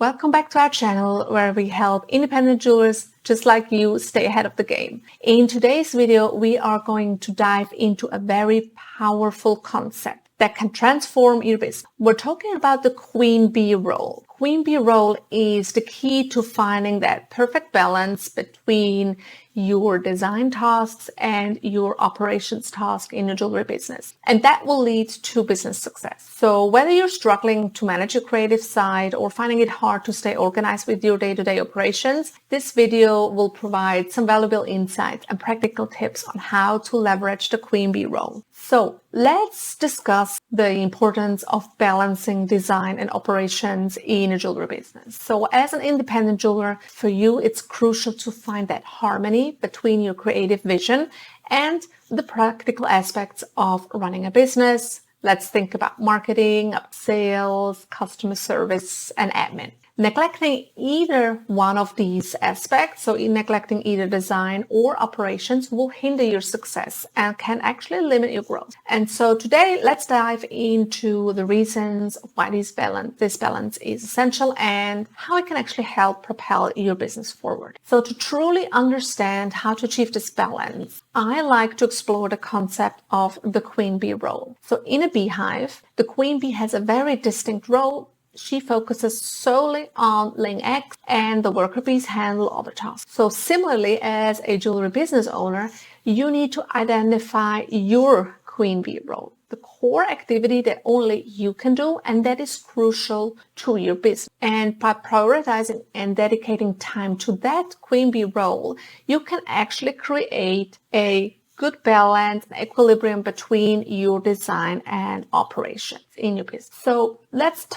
Welcome back to our channel where we help independent jewelers just like you stay ahead of the game. In today's video, we are going to dive into a very powerful concept that can transform your business. We're talking about the Queen Bee role. Queen Bee role is the key to finding that perfect balance between your design tasks and your operations task in your jewelry business. And that will lead to business success. So whether you're struggling to manage your creative side or finding it hard to stay organized with your day-to-day operations, this video will provide some valuable insights and practical tips on how to leverage the Queen Bee role. So let's discuss the importance of balancing design and operations in a jewelry business. So as an independent jeweler, for you, it's crucial to find that harmony between your creative vision and the practical aspects of running a business. Let's think about marketing, sales, customer service, and admin. Neglecting either one of these aspects, so neglecting either design or operations, will hinder your success and can actually limit your growth. And so today, let's dive into the reasons why this balance is essential and how it can actually help propel your business forward. So to truly understand how to achieve this balance, I like to explore the concept of the Queen Bee role. So in a beehive, the Queen Bee has a very distinct role. She focuses solely on laying eggs and the worker bees handle other tasks. So similarly, as a jewelry business owner, you need to identify your Queen Bee role, the core activity that only you can do and that is crucial to your business. And by prioritizing and dedicating time to that Queen Bee role, you can actually create a good balance and equilibrium between your design and operations in your business. So let's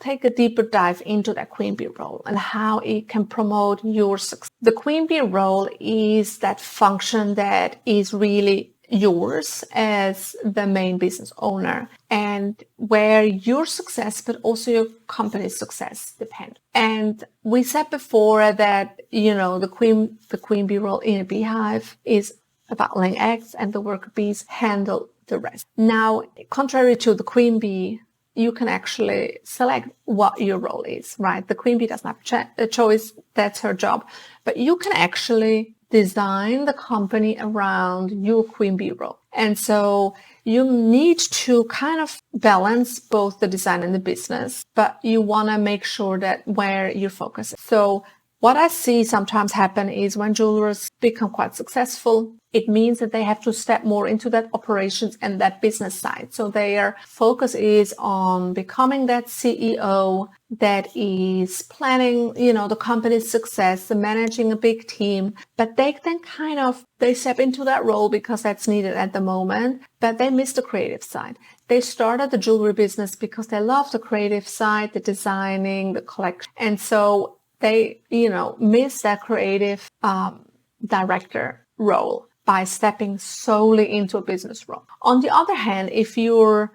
take a deeper dive into that Queen Bee role and how it can promote your success. The Queen Bee role is that function that is really yours as the main business owner and where your success but also your company's success depend. And we said before that, the Queen Bee role in a beehive is about laying eggs and the worker bees handle the rest. Now, contrary to the Queen Bee, you can actually select what your role is, right? The Queen Bee doesn't have a choice. That's her job. But you can actually design the company around your Queen Bee role. And so you need to kind of balance both the design and the business, but you want to make sure that where your focus is. So what I see sometimes happen is when jewelers become quite successful, it means that they have to step more into that operations and that business side. So their focus is on becoming that CEO that is planning, the company's success, managing a big team. But they then they step into that role because that's needed at the moment, but they miss the creative side. They started the jewelry business because they love the creative side, the designing, the collection. And so they, miss that creative director role by stepping solely into a business role. On the other hand, if your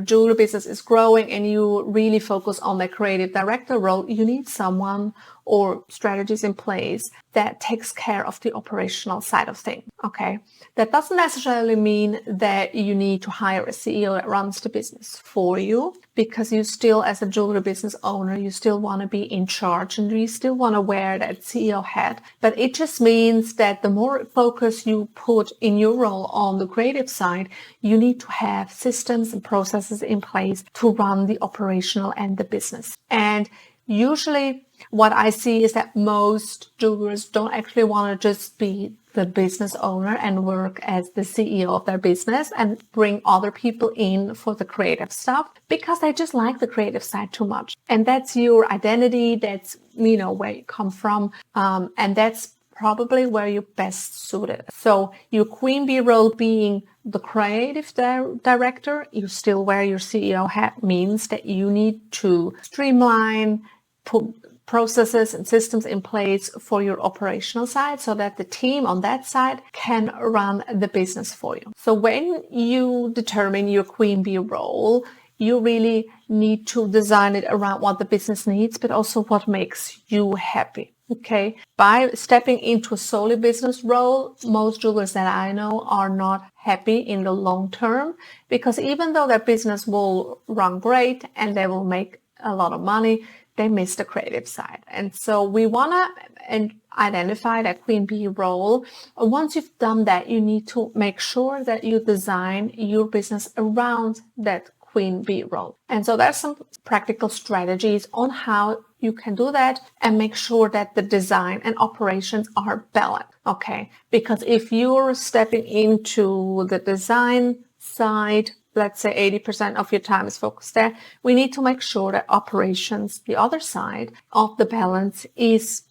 jewelry business is growing and you really focus on the creative director role, you need someone or strategies in place that takes care of the operational side of things, okay? That doesn't necessarily mean that you need to hire a CEO that runs the business for you, because you still, as a jewelry business owner, you still want to be in charge and you still want to wear that CEO hat. But it just means that the more focus you put in your role on the creative side, you need to have systems and processes in place to run the operational and the business. And usually what I see is that most jewelers don't actually want to just be the business owner and work as the CEO of their business and bring other people in for the creative stuff because they just like the creative side too much. And that's your identity. That's, where you come from. And that's probably where you're best suited. So your Queen Bee role being the creative director, you still wear your CEO hat, means that you need to streamline, put processes and systems in place for your operational side so that the team on that side can run the business for you. So when you determine your Queen Bee role, you really need to design it around what the business needs, but also what makes you happy. Okay. By stepping into a solely business role, most jewelers that I know are not happy in the long term, because even though their business will run great and they will make a lot of money, they miss the creative side. And so we want to identify that queen bee role. Once you've done that, you need to make sure that you design your business around that queen bee role. And so there's some practical strategies on how you can do that and make sure that the design and operations are balanced. Okay, because if you're stepping into the design side, let's say 80% of your time is focused there, we need to make sure that operations, the other side of the balance, is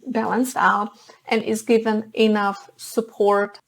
balanced out and is given enough support,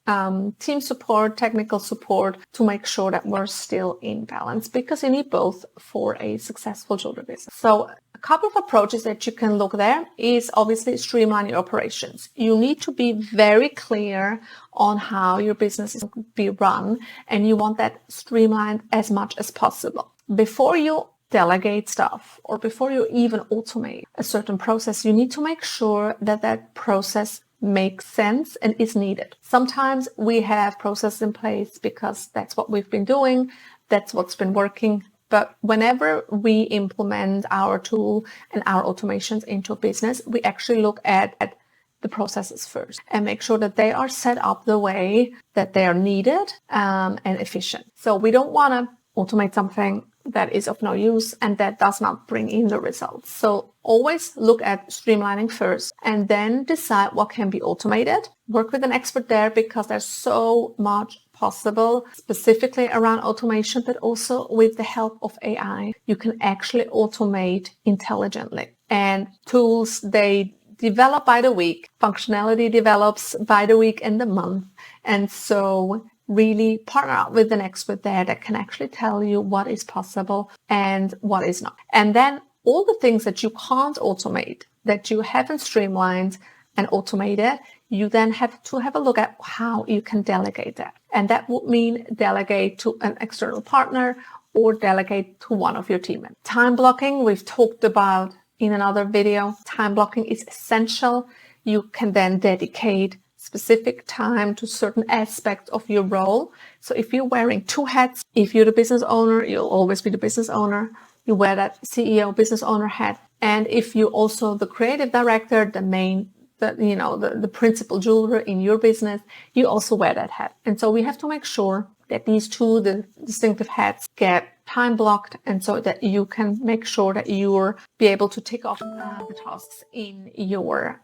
team support, technical support, to make sure that we're still in balance, because you need both for a successful jewelry business. So a couple of approaches that you can look there is obviously streamline your operations. You need to be very clear on how your business is going to be run, and you want that streamlined as much as possible. Before you delegate stuff or before you even automate a certain process, you need to make sure that that process makes sense and is needed. Sometimes we have processes in place because that's what we've been doing, that's what's been working. But whenever we implement our tool and our automations into a business, we actually look at the processes first and make sure that they are set up the way that they are needed and efficient. So we don't want to automate something that is of no use and that does not bring in the results. So always look at streamlining first and then decide what can be automated. Work with an expert there, because there's so much possible specifically around automation, but also with the help of AI, you can actually automate intelligently. And tools, they develop by the week. Functionality develops by the week and the month. And so really partner up with an expert there that can actually tell you what is possible and what is not. And then all the things that you can't automate, that you haven't streamlined and automated, you then have to have a look at how you can delegate that. And that would mean delegate to an external partner or delegate to one of your team members. Time blocking, we've talked about in another video. Time blocking is essential. You can then dedicate specific time to certain aspects of your role. So if you're wearing two hats, if you're the business owner, you'll always be the business owner. You wear that CEO business owner hat. And if you're also the creative director, the principal jeweler in your business, you also wear that hat. And so we have to make sure that these two, the distinctive hats, get time blocked, and so that you can make sure that you're be able to tick off the tasks in your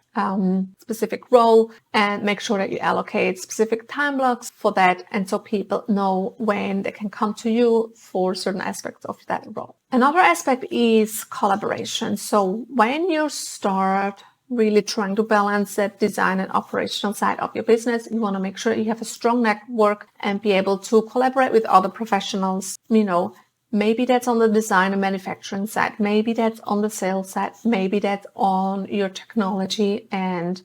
specific role, and make sure that you allocate specific time blocks for that, and so people know when they can come to you for certain aspects of that role. Another aspect is collaboration. So when you start really trying to balance that design and operational side of your business, you want to make sure you have a strong network and be able to collaborate with other professionals. Maybe that's on the design and manufacturing side. Maybe that's on the sales side. Maybe that's on your technology and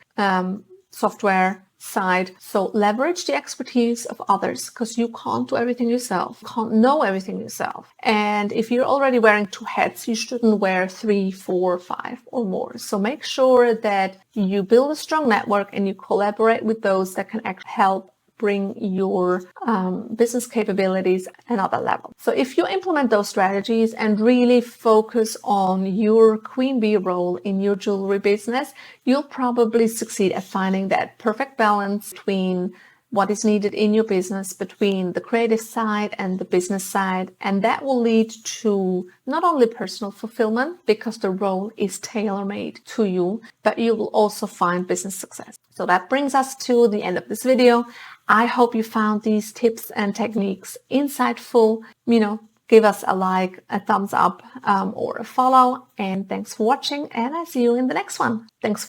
software side. So leverage the expertise of others, because you can't do everything yourself. You can't know everything yourself. And if you're already wearing two hats, you shouldn't wear 3, 4, 5 or more. So make sure that you build a strong network and you collaborate with those that can actually help bring your business capabilities another level. So if you implement those strategies and really focus on your queen bee role in your jewelry business, you'll probably succeed at finding that perfect balance between what is needed in your business, between the creative side and the business side. And that will lead to not only personal fulfillment, because the role is tailor-made to you, but you will also find business success. So that brings us to the end of this video. I hope you found these tips and techniques insightful. Give us a like, a thumbs up, or a follow. And thanks for watching. And I see you in the next one. Thanks.